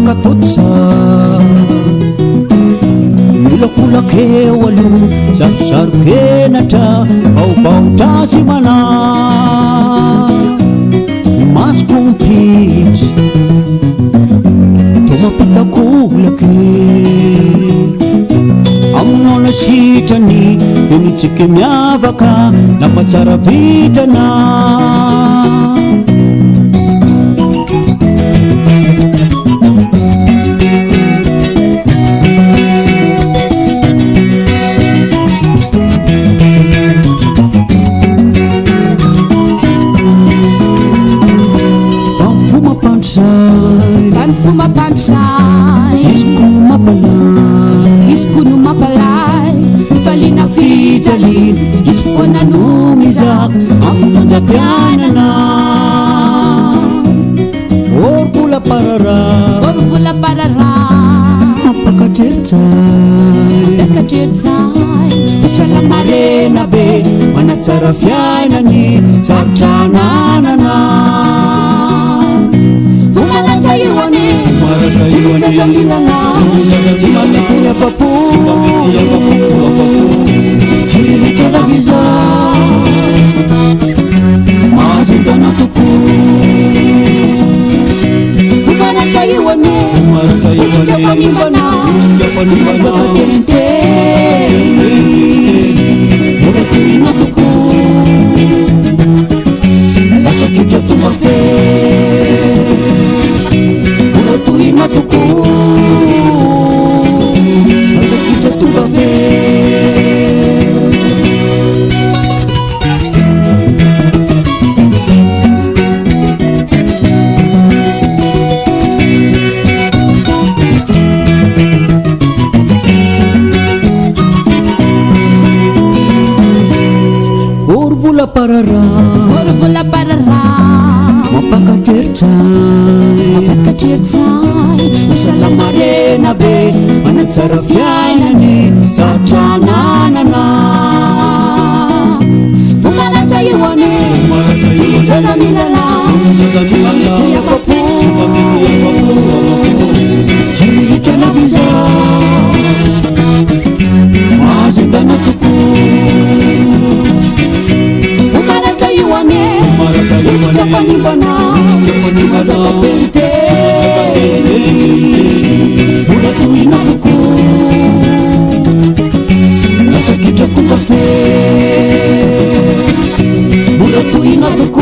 katotsa milakolakeo alo sarosarokenatra baobaotasy mana masoko mipitry to mampitakolake aminao na sitrany de mitsika miavaka nampatsara vitrana Fuma pansay Isko no mapalay Ifalina fijalin Isfona numizak Ang nunjapianana Orvula parara Mapakadirtsay Fisalamarena be Manatsara fiainany Satrananana Fumanatayuane Sazamilala Chimamiti apapu Chiri televisa Mazindana tuku Fumanatayuane Uchikapanimbana Chimazakatente Muratuina tuku Lasa kita tumafe Tuwi matuku Masa kita tubafe Orvula parara Mapakadirtsay Usalamarena be Manatsara fiainany Satrananana Fumanatayuane Sazamilala Chimamiti apapu Chiri televisa Mazindana tuku Fumanatayuane Uchikapanimbana Chimazakatente Muratuina tuku Lasa kita tumafe Muratuina tuku